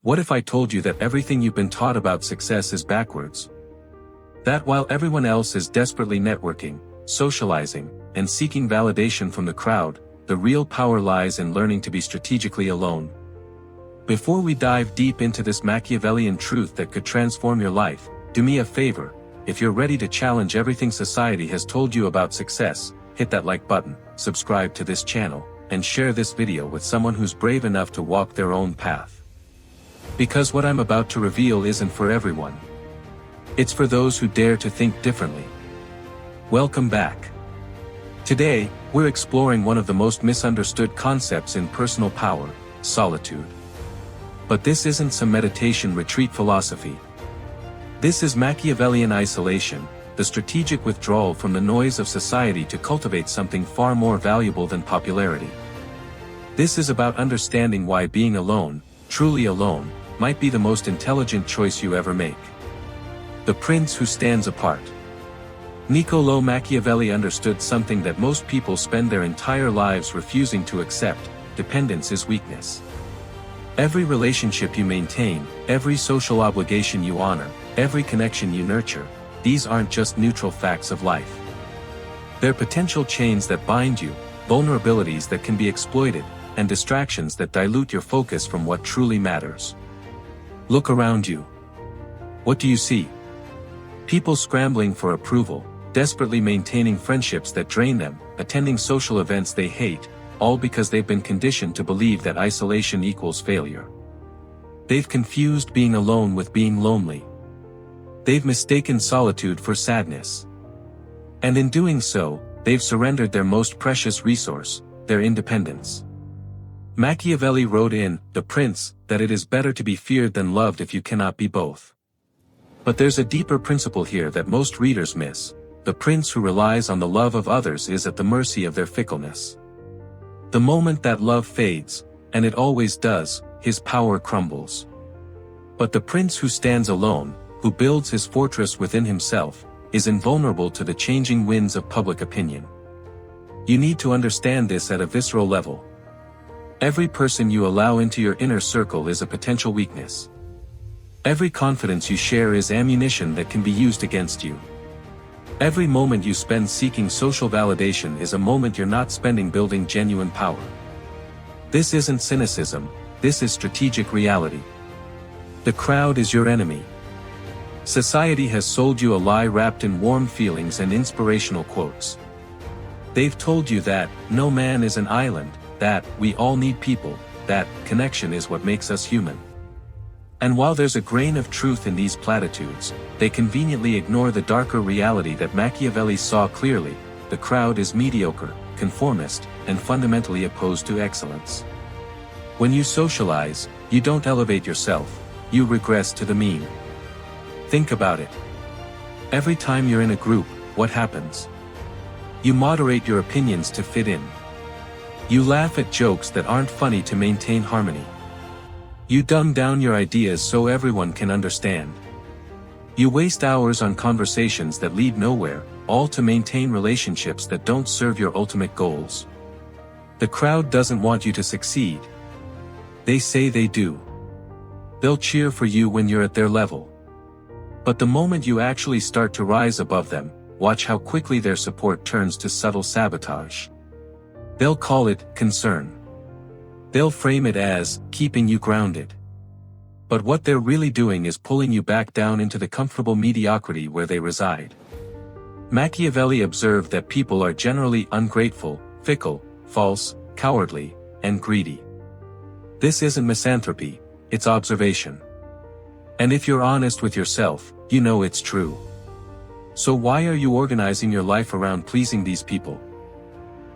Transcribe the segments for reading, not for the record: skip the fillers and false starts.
What if I told you that everything you've been taught about success is backwards? That while everyone else is desperately networking, socializing, and seeking validation from the crowd, the real power lies in learning to be strategically alone. Before we dive deep into this Machiavellian truth that could transform your life, do me a favor. If you're ready to challenge everything society has told you about success, hit that like button, subscribe to this channel, and share this video with someone who's brave enough to walk their own path. Because what I'm about to reveal isn't for everyone. It's for those who dare to think differently. Welcome back. Today, we're exploring one of the most misunderstood concepts in personal power, solitude. But this isn't some meditation retreat philosophy. This is Machiavellian isolation, the strategic withdrawal from the noise of society to cultivate something far more valuable than popularity. This is about understanding why being alone, truly alone, might be the most intelligent choice you ever make. The prince who stands apart. Niccolò Machiavelli understood something that most people spend their entire lives refusing to accept: dependence is weakness. Every relationship you maintain, every social obligation you honor, every connection you nurture, these aren't just neutral facts of life. They're potential chains that bind you, vulnerabilities that can be exploited, and distractions that dilute your focus from what truly matters. Look around you. What do you see? People scrambling for approval, desperately maintaining friendships that drain them, attending social events they hate, all because they've been conditioned to believe that isolation equals failure. They've confused being alone with being lonely. They've mistaken solitude for sadness. And in doing so, they've surrendered their most precious resource, their independence. Machiavelli wrote in The Prince that it is better to be feared than loved if you cannot be both. But there's a deeper principle here that most readers miss. The prince who relies on the love of others is at the mercy of their fickleness. The moment that love fades, and it always does, his power crumbles. But the prince who stands alone, who builds his fortress within himself, is invulnerable to the changing winds of public opinion. You need to understand this at a visceral level. Every person you allow into your inner circle is a potential weakness. Every confidence you share is ammunition that can be used against you. Every moment you spend seeking social validation is a moment you're not spending building genuine power. This isn't cynicism, this is strategic reality. The crowd is your enemy. Society has sold you a lie wrapped in warm feelings and inspirational quotes. They've told you that no man is an island, that we all need people, that connection is what makes us human. And while there's a grain of truth in these platitudes, they conveniently ignore the darker reality that Machiavelli saw clearly: the crowd is mediocre, conformist, and fundamentally opposed to excellence. When you socialize, you don't elevate yourself, you regress to the mean. Think about it. Every time you're in a group, what happens? You moderate your opinions to fit in. You laugh at jokes that aren't funny to maintain harmony. You dumb down your ideas so everyone can understand. You waste hours on conversations that lead nowhere, all to maintain relationships that don't serve your ultimate goals. The crowd doesn't want you to succeed. They say they do. They'll cheer for you when you're at their level. But the moment you actually start to rise above them, watch how quickly their support turns to subtle sabotage. They'll call it concern. They'll frame it as keeping you grounded. But what they're really doing is pulling you back down into the comfortable mediocrity where they reside. Machiavelli observed that people are generally ungrateful, fickle, false, cowardly, and greedy. This isn't misanthropy, it's observation. And if you're honest with yourself, you know it's true. So why are you organizing your life around pleasing these people?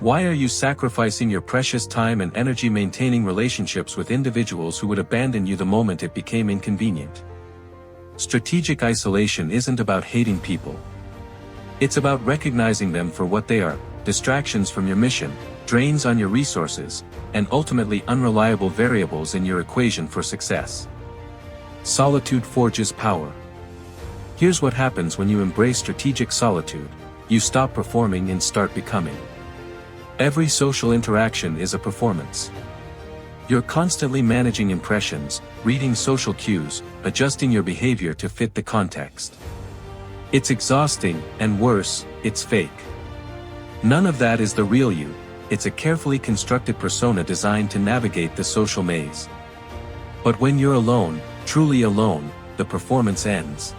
Why are you sacrificing your precious time and energy maintaining relationships with individuals who would abandon you the moment it became inconvenient? Strategic isolation isn't about hating people. It's about recognizing them for what they are: distractions from your mission, drains on your resources, and ultimately unreliable variables in your equation for success. Solitude forges power. Here's what happens when you embrace strategic solitude: you stop performing and start becoming. Every social interaction is a performance. You're constantly managing impressions, reading social cues, adjusting your behavior to fit the context. It's exhausting, and worse, it's fake. None of that is the real you. It's a carefully constructed persona designed to navigate the social maze. But when you're alone, truly alone, the performance ends.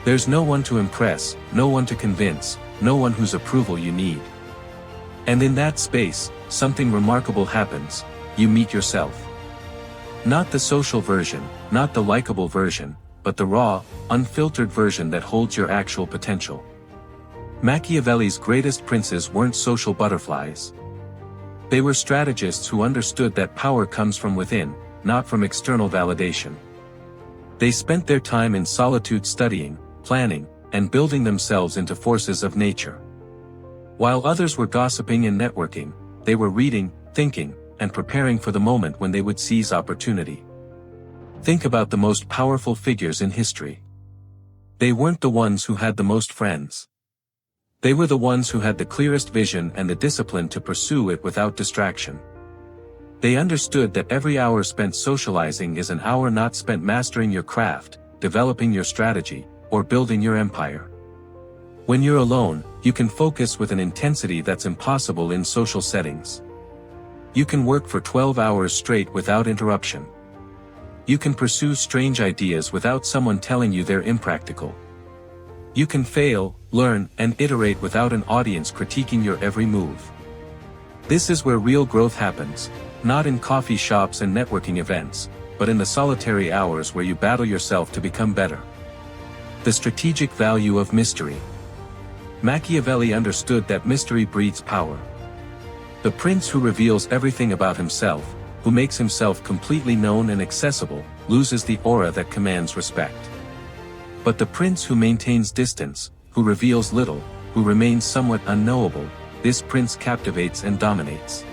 There's no one to impress, no one to convince, no one whose approval you need. And in that space, something remarkable happens. You meet yourself. Not the social version, not the likable version, but the raw, unfiltered version that holds your actual potential. Machiavelli's greatest princes weren't social butterflies. They were strategists who understood that power comes from within, not from external validation. They spent their time in solitude studying, planning, and building themselves into forces of nature. While others were gossiping and networking, they were reading, thinking, and preparing for the moment when they would seize opportunity. Think about the most powerful figures in history. They weren't the ones who had the most friends. They were the ones who had the clearest vision and the discipline to pursue it without distraction. They understood that every hour spent socializing is an hour not spent mastering your craft, developing your strategy, or building your empire. When you're alone, you can focus with an intensity that's impossible in social settings. You can work for 12 hours straight without interruption. You can pursue strange ideas without someone telling you they're impractical. You can fail, learn, and iterate without an audience critiquing your every move. This is where real growth happens, not in coffee shops and networking events, but in the solitary hours where you battle yourself to become better. The strategic value of mystery. Machiavelli understood that mystery breeds power. The prince who reveals everything about himself, who makes himself completely known and accessible, loses the aura that commands respect. But the prince who maintains distance, who reveals little, who remains somewhat unknowable, this prince captivates and dominates.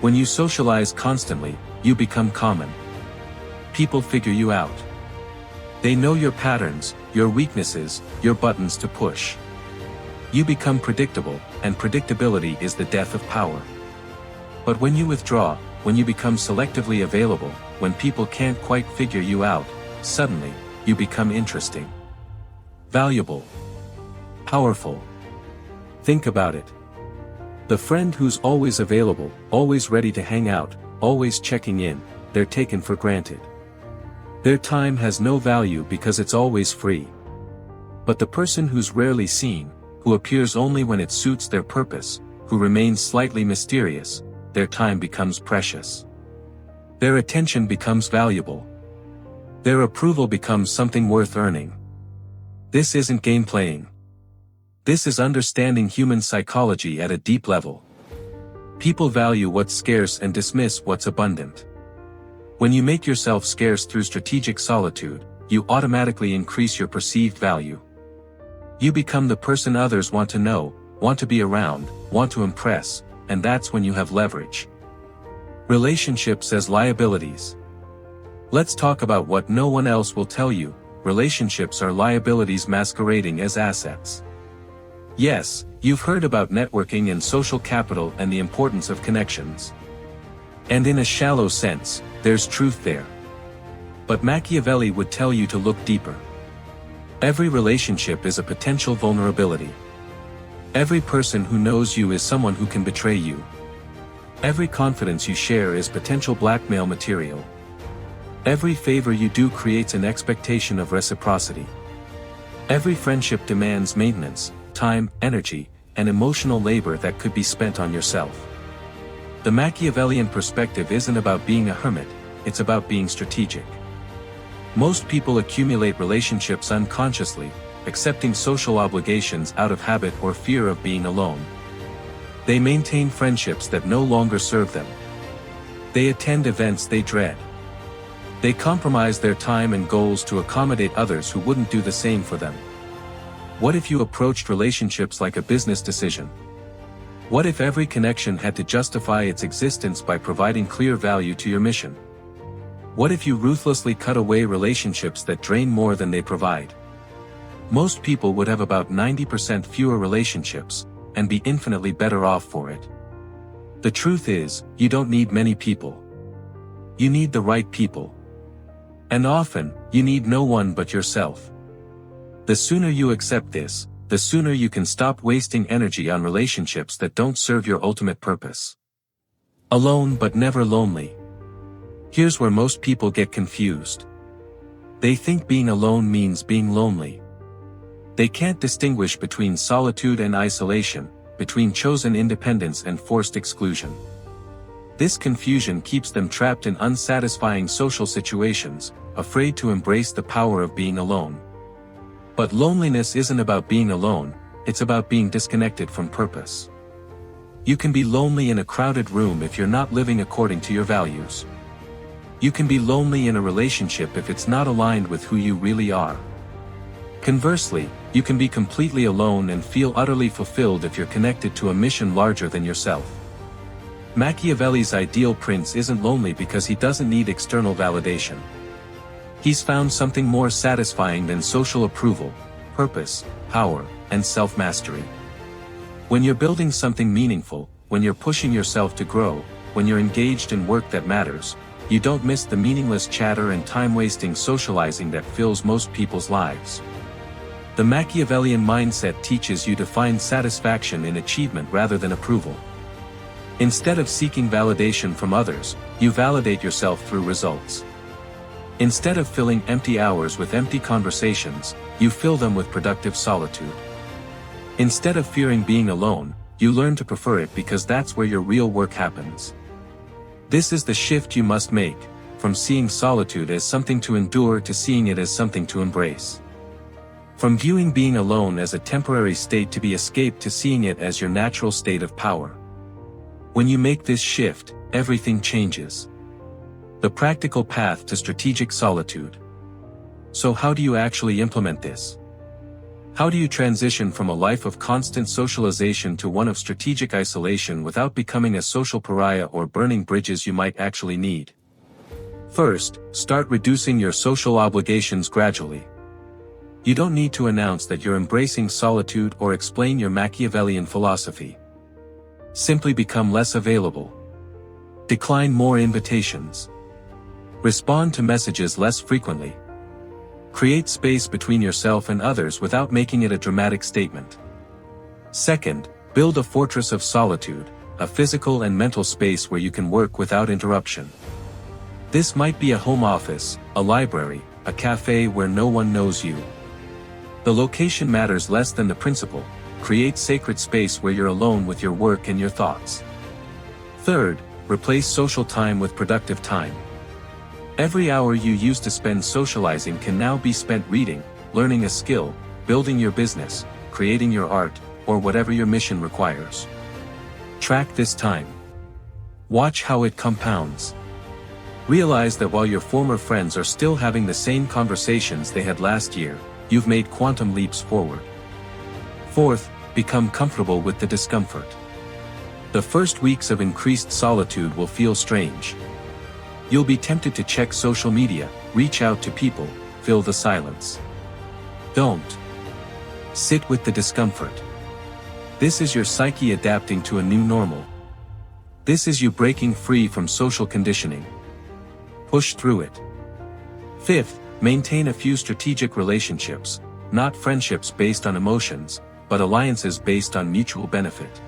When you socialize constantly, you become common. People figure you out. They know your patterns, your weaknesses, your buttons to push. You become predictable, and predictability is the death of power. But when you withdraw, when you become selectively available, when people can't quite figure you out, suddenly, you become interesting. Valuable. Powerful. Think about it. The friend who's always available, always ready to hang out, always checking in, they're taken for granted. Their time has no value because it's always free. But the person who's rarely seen, who appears only when it suits their purpose, who remains slightly mysterious, their time becomes precious. Their attention becomes valuable. Their approval becomes something worth earning. This isn't game playing. This is understanding human psychology at a deep level. People value what's scarce and dismiss what's abundant. When you make yourself scarce through strategic solitude, you automatically increase your perceived value. You become the person others want to know, want to be around, want to impress, and that's when you have leverage. Relationships as liabilities. Let's talk about what no one else will tell you. Relationships are liabilities masquerading as assets. Yes, you've heard about networking and social capital and the importance of connections. And in a shallow sense, there's truth there. But Machiavelli would tell you to look deeper. Every relationship is a potential vulnerability. Every person who knows you is someone who can betray you. Every confidence you share is potential blackmail material. Every favor you do creates an expectation of reciprocity. Every friendship demands maintenance, time, energy, and emotional labor that could be spent on yourself. The Machiavellian perspective isn't about being a hermit, it's about being strategic. Most people accumulate relationships unconsciously, accepting social obligations out of habit or fear of being alone. They maintain friendships that no longer serve them. They attend events they dread. They compromise their time and goals to accommodate others who wouldn't do the same for them. What if you approached relationships like a business decision? What if every connection had to justify its existence by providing clear value to your mission? What if you ruthlessly cut away relationships that drain more than they provide? Most people would have about 90% fewer relationships, and be infinitely better off for it. The truth is, you don't need many people. You need the right people. And often, you need no one but yourself. The sooner you accept this, the sooner you can stop wasting energy on relationships that don't serve your ultimate purpose. Alone but never lonely. Here's where most people get confused. They think being alone means being lonely. They can't distinguish between solitude and isolation, between chosen independence and forced exclusion. This confusion keeps them trapped in unsatisfying social situations, afraid to embrace the power of being alone. But loneliness isn't about being alone, it's about being disconnected from purpose. You can be lonely in a crowded room if you're not living according to your values. You can be lonely in a relationship if it's not aligned with who you really are. Conversely, you can be completely alone and feel utterly fulfilled if you're connected to a mission larger than yourself. Machiavelli's ideal prince isn't lonely because he doesn't need external validation. He's found something more satisfying than social approval: purpose, power, and self-mastery. When you're building something meaningful, when you're pushing yourself to grow, when you're engaged in work that matters, you don't miss the meaningless chatter and time-wasting socializing that fills most people's lives. The Machiavellian mindset teaches you to find satisfaction in achievement rather than approval. Instead of seeking validation from others, you validate yourself through results. Instead of filling empty hours with empty conversations, you fill them with productive solitude. Instead of fearing being alone, you learn to prefer it because that's where your real work happens. This is the shift you must make, from seeing solitude as something to endure to seeing it as something to embrace. From viewing being alone as a temporary state to be escaped to seeing it as your natural state of power. When you make this shift, everything changes. The practical path to strategic solitude. So how do you actually implement this? How do you transition from a life of constant socialization to one of strategic isolation without becoming a social pariah or burning bridges you might actually need? First, start reducing your social obligations gradually. You don't need to announce that you're embracing solitude or explain your Machiavellian philosophy. Simply become less available. Decline more invitations. Respond to messages less frequently. Create space between yourself and others without making it a dramatic statement. Second, build a fortress of solitude, a physical and mental space where you can work without interruption. This might be a home office, a library, a cafe where no one knows you. The location matters less than the principle. Create sacred space where you're alone with your work and your thoughts. Third, replace social time with productive time. Every hour you used to spend socializing can now be spent reading, learning a skill, building your business, creating your art, or whatever your mission requires. Track this time. Watch how it compounds. Realize that while your former friends are still having the same conversations they had last year, you've made quantum leaps forward. Fourth, become comfortable with the discomfort. The first weeks of increased solitude will feel strange. You'll be tempted to check social media, reach out to people, fill the silence. Don't. Sit with the discomfort. This is your psyche adapting to a new normal. This is you breaking free from social conditioning. Push through it. Fifth, maintain a few strategic relationships, not friendships based on emotions, but alliances based on mutual benefit.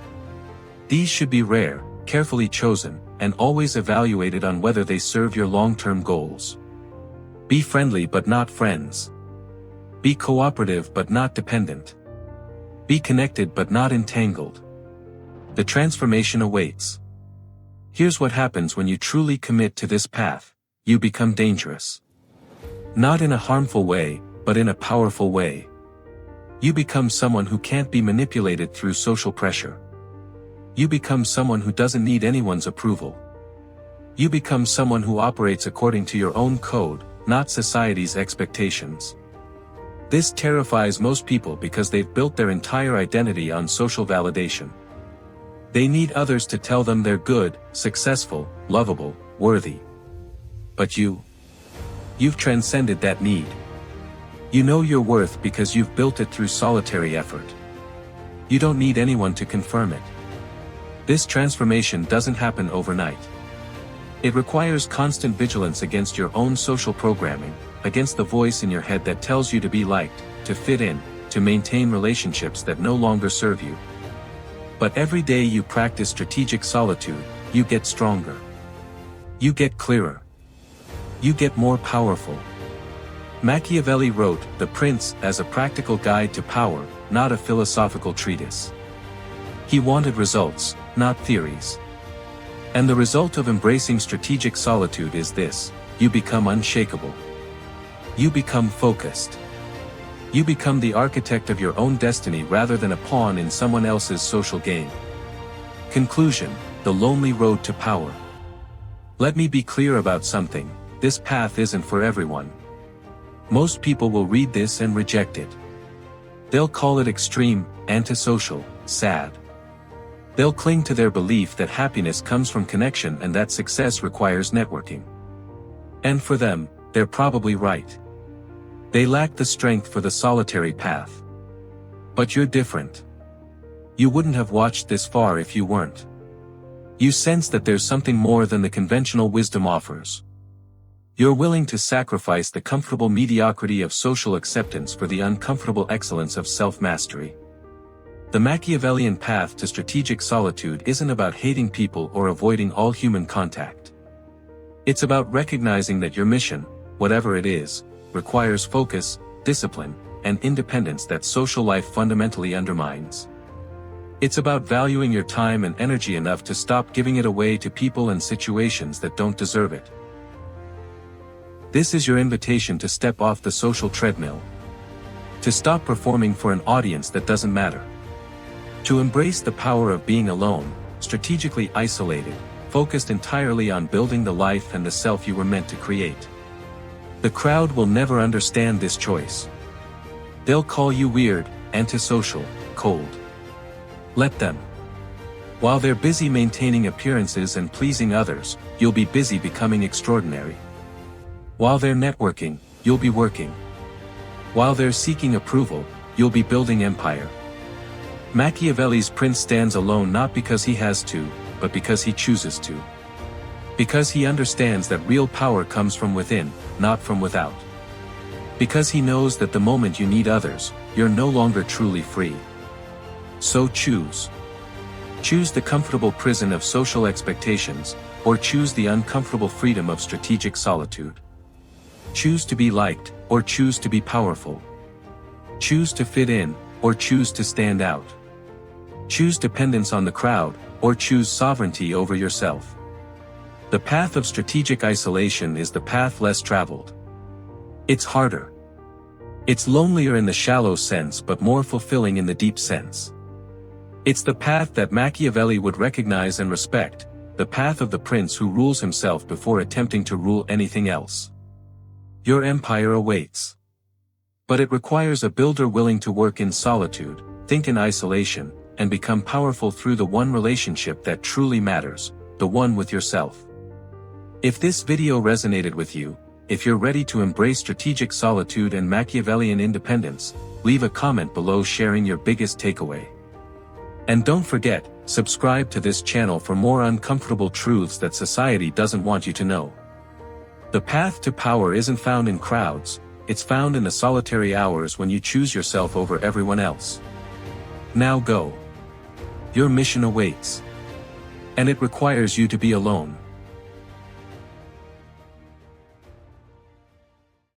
These should be rare, carefully chosen, and always evaluated on whether they serve your long-term goals. Be friendly but not friends. Be cooperative but not dependent. Be connected but not entangled. The transformation awaits. Here's what happens when you truly commit to this path: you become dangerous. Not in a harmful way, but in a powerful way. You become someone who can't be manipulated through social pressure. You become someone who doesn't need anyone's approval. You become someone who operates according to your own code, not society's expectations. This terrifies most people because they've built their entire identity on social validation. They need others to tell them they're good, successful, lovable, worthy. But you've transcended that need. You know your worth because you've built it through solitary effort. You don't need anyone to confirm it. This transformation doesn't happen overnight. It requires constant vigilance against your own social programming, against the voice in your head that tells you to be liked, to fit in, to maintain relationships that no longer serve you. But every day you practice strategic solitude, you get stronger. You get clearer. You get more powerful. Machiavelli wrote The Prince as a practical guide to power, not a philosophical treatise. He wanted results, not theories. And the result of embracing strategic solitude is this: you become unshakable. You become focused. You become the architect of your own destiny rather than a pawn in someone else's social game. Conclusion: the lonely road to power. Let me be clear about something: this path isn't for everyone. Most people will read this and reject it. They'll call it extreme, antisocial, sad. They'll cling to their belief that happiness comes from connection and that success requires networking. And for them, they're probably right. They lack the strength for the solitary path. But you're different. You wouldn't have watched this far if you weren't. You sense that there's something more than the conventional wisdom offers. You're willing to sacrifice the comfortable mediocrity of social acceptance for the uncomfortable excellence of self-mastery. The Machiavellian path to strategic solitude isn't about hating people or avoiding all human contact. It's about recognizing that your mission, whatever it is, requires focus, discipline, and independence that social life fundamentally undermines. It's about valuing your time and energy enough to stop giving it away to people and situations that don't deserve it. This is your invitation to step off the social treadmill. To stop performing for an audience that doesn't matter. To embrace the power of being alone, strategically isolated, focused entirely on building the life and the self you were meant to create. The crowd will never understand this choice. They'll call you weird, antisocial, cold. Let them. While they're busy maintaining appearances and pleasing others, you'll be busy becoming extraordinary. While they're networking, you'll be working. While they're seeking approval, you'll be building empire. Machiavelli's prince stands alone not because he has to, but because he chooses to. Because he understands that real power comes from within, not from without. Because he knows that the moment you need others, you're no longer truly free. So choose. Choose the comfortable prison of social expectations, or choose the uncomfortable freedom of strategic solitude. Choose to be liked, or choose to be powerful. Choose to fit in, or choose to stand out. Choose dependence on the crowd, or choose sovereignty over yourself. The path of strategic isolation is the path less traveled. It's harder. It's lonelier in the shallow sense but more fulfilling in the deep sense. It's the path that Machiavelli would recognize and respect, the path of the prince who rules himself before attempting to rule anything else. Your empire awaits. But it requires a builder willing to work in solitude, think in isolation, and become powerful through the one relationship that truly matters, the one with yourself. If this video resonated with you, if you're ready to embrace strategic solitude and Machiavellian independence, leave a comment below sharing your biggest takeaway. And don't forget, subscribe to this channel for more uncomfortable truths that society doesn't want you to know. The path to power isn't found in crowds, it's found in the solitary hours when you choose yourself over everyone else. Now go. Your mission awaits. And it requires you to be alone.